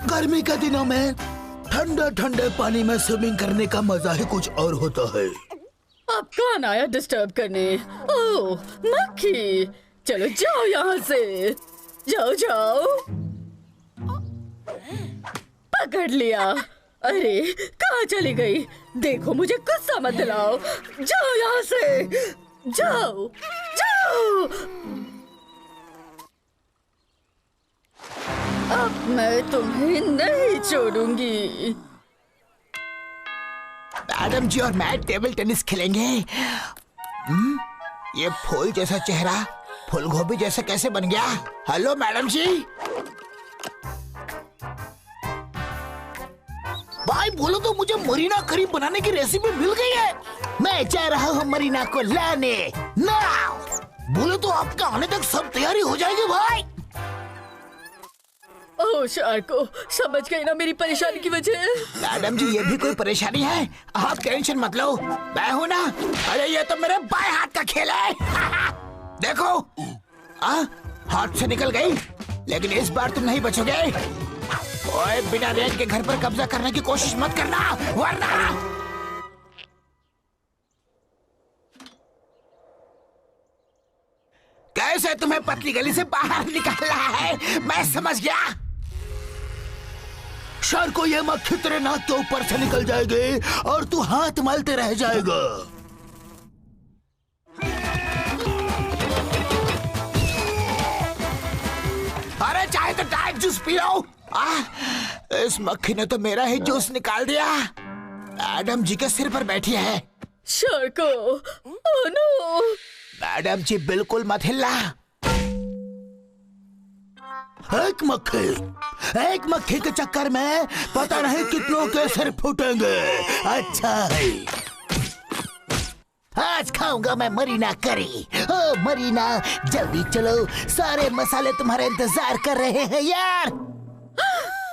गर्मी के दिनों में ठंडे ठंडे पानी में स्विमिंग करने का मजा ही कुछ और होता है। अब कौन आया डिस्टर्ब करने? ओह, मक्खी, चलो जाओ यहाँ से, जाओ जाओ। पकड़ लिया। अरे कहाँ चली गई? देखो मुझे गुस्सा मत दिलाओ। जाओ यहाँ से, जाओ जाओ। अब मैं तुम्हें नहीं छोड़ूंगी। मैडम जी और मैं टेबल टेनिस खेलेंगे। ये फूल जैसा चेहरा फूल गोभी जैसा कैसे बन गया? हेलो मैडम जी। भाई बोलो तो मुझे मरीना करी बनाने की रेसिपी मिल गई है। मैं जा रहा हूँ मरीना को लाने। नाउ बोलो तो आपका आने तक सब तैयारी हो जाएगी भाई। ओह शार्को, समझ गई ना मेरी परेशानी की वजह? मैडम जी ये भी कोई परेशानी है? आप टेंशन मत लो, मैं हूँ ना। अरे ये तो मेरे बाएं हाथ का खेल है। देखो हाथ से निकल गई, लेकिन इस बार तुम नहीं बचोगे। ओए बिना रेंज के घर पर कब्जा करने की कोशिश मत करना, वरना। कैसे तुम्हें पतली गली से बाहर निकालना है मैं समझ गया। शार्क को ये मक्खी तेरे नाक के ऊपर से निकल जाएगी और तू हाथ मलते रह जाएगा। अरे चाहे तो डाइट जूस पियो। इस मक्खी ने तो मेरा ही जूस निकाल दिया। मैडम जी के सिर पर बैठी है। शार्को, ओह नो। मैडम जी बिल्कुल मत हिलना। एक मक्खी के चक्कर में पता नहीं कितनों के सिर फूटेंगे। अच्छा है, आज खाऊंगा मैं मरीना करी। ओ मरीना जल्दी चलो, सारे मसाले तुम्हारे इंतजार कर रहे हैं यार।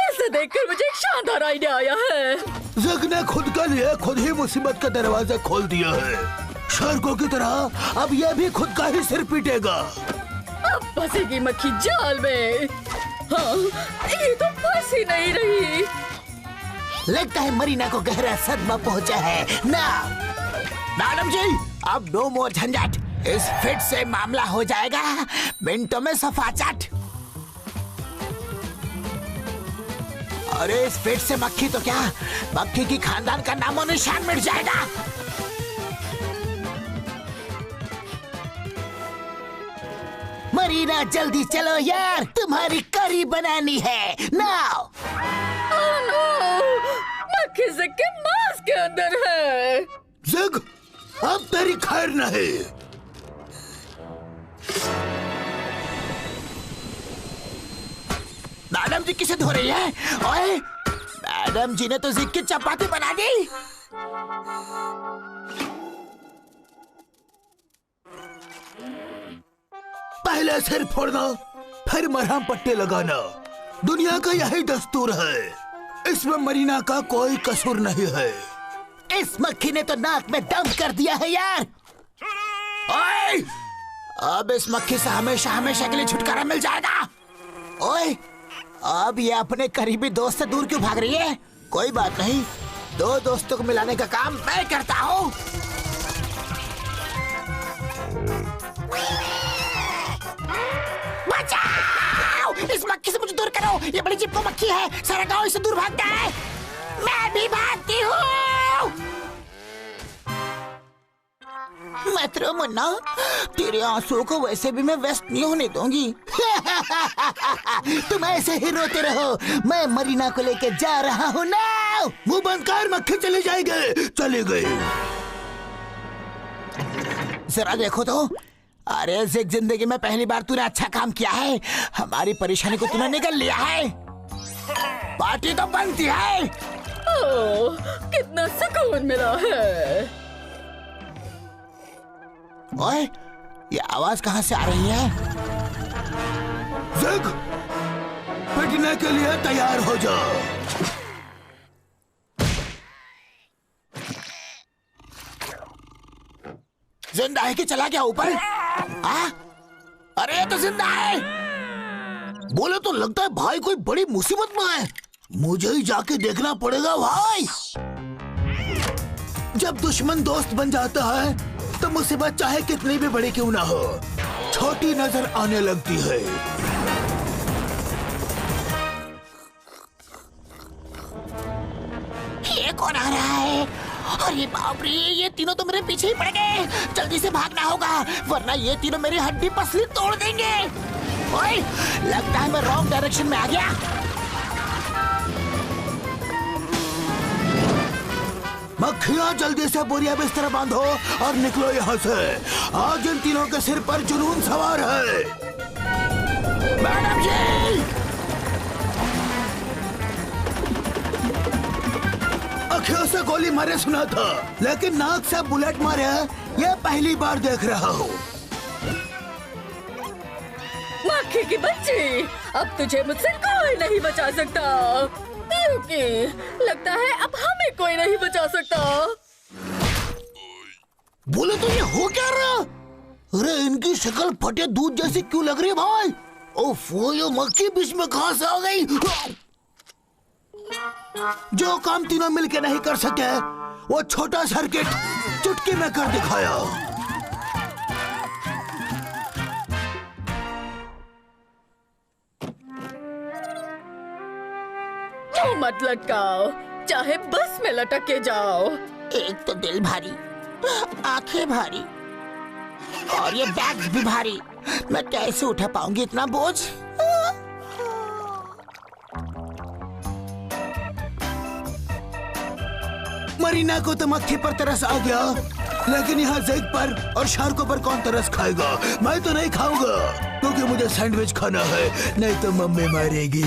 ऐसे देखकर मुझे एक शानदार आइडिया आया है। जग ने खुद के लिए खुद ही मुसीबत का दरवाजा खोल दिया है। शार्कों की तरह अब यह भी खुद का ही सिर पीटेगा। अब फंसेगी मक्खी जाल में। हाँ, ये तो फंस ही नहीं रही। लगता है मरीना को गहरा सदमा पहुंचा है ना। मैडम जी अब नो मोर झंझट। इस फिट से मामला हो जाएगा मिनटों में सफाचट। अरे इस फिट से मक्खी तो क्या, मक्खी की खानदान का नामो निशान मिट जाएगा। मरीना जल्दी चलो यार, तुम्हारी करी बनानी है नाउ। ओह नो, मक्खी ज़िग के मांस के अंदर है। ज़िग, अब तेरी खैर नहीं। मैडम जी किसे धो रही है? ओए, मैडम जी ने तो ज़िग की चपाती बना दी। पहले सिर फोड़ना, फिर मरहम पट्टी लगाना, दुनिया का यही दस्तूर है। इसमें मरीना का कोई कसूर नहीं है। इस मक्खी ने तो नाक में दम कर दिया है यार। ओए, अब इस मक्खी से हमेशा हमेशा के लिए छुटकारा मिल जाएगा। ओए, अब ये अपने करीबी दोस्त से दूर क्यों भाग रही है? कोई बात नहीं, दो दोस्तों को मिलाने का काम मैं करता हूँ। बचाओ! इस मक्खी से मुझे दूर करो, ये बड़ी चिपको मक्खी है, सारा गांव इससे दूर भागता है। मैं भी भागती हूँ। मत रो मुन्ना, तेरे आंसुओं को वैसे भी मैं वेस्ट नहीं होने दूंगी। तुम ऐसे ही रोते रहो, मैं मरीना को लेके जा रहा हूँ ना। मुंह बंद कर, मक्खी चली जाएगी। चली गई। जरा देखो तो। अरे ज़िग, जिंदगी में पहली बार तूने अच्छा काम किया है। हमारी परेशानी को तूने निकल लिया है। पार्टी तो बनती है। ओह, कितना सुकून मिला है। ओए, ये आवाज कहाँ से आ रही है? ज़िग, पिटने के लिए तैयार हो जाओ। जिंदा है कि चला गया ऊपर? अरे ये तो जिंदा है। बोले तो लगता है भाई कोई बड़ी मुसीबत में है। मुझे ही जाके देखना पड़ेगा भाई। जब दुश्मन दोस्त बन जाता है तो मुसीबत चाहे कितनी भी बड़ी क्यों ना हो, छोटी नजर आने लगती है। ये कौन आ रहा है? अरे बाप रे, ये तीनों तो मेरे पीछे ही पड़ गए। जल्दी से भागना होगा वरना ये तीनों मेरी हड्डी पसली तोड़ देंगे। ओए, लगता है मैं रॉन्ग डायरेक्शन में आ गया। मक्खियाँ जल्दी से बोरिया बिस्तर बांधो और निकलो यहाँ से। आज इन तीनों के सिर पर जुनून सवार है। मैडम जी, आँखों से गोली मारे सुना था, लेकिन नाक से बुलेट मारे ये पहली बार देख रहा हूँ। मक्खी की बच्ची, अब तुझे मुझसे कोई नहीं बचा सकता, क्योंकि लगता है अब हमें कोई नहीं बचा सकता। बोले तो ये हो क्या रहा? अरे इनकी शक्ल फटे दूध जैसी क्यों लग रही है भाई? ओफो, ये मक्खी बीच में कहां से आ गई? जो काम तीनों मिलके नहीं कर सके वो छोटा सर्किट चुटकी में कर दिखाया। मत लटकाओ, चाहे बस में लटक के जाओ। एक तो दिल भारी, आंखें भारी और ये बैग भी भारी। मैं कैसे उठा पाऊंगी इतना बोझ? मरीना को तो मक्खी पर तरस आ गया, लेकिन यहाँ ज़ेक पर और शार्कों पर कौन तरस खाएगा? मैं तो नहीं खाऊंगा क्योंकि मुझे सैंडविच खाना है, नहीं तो मम्मी मारेगी।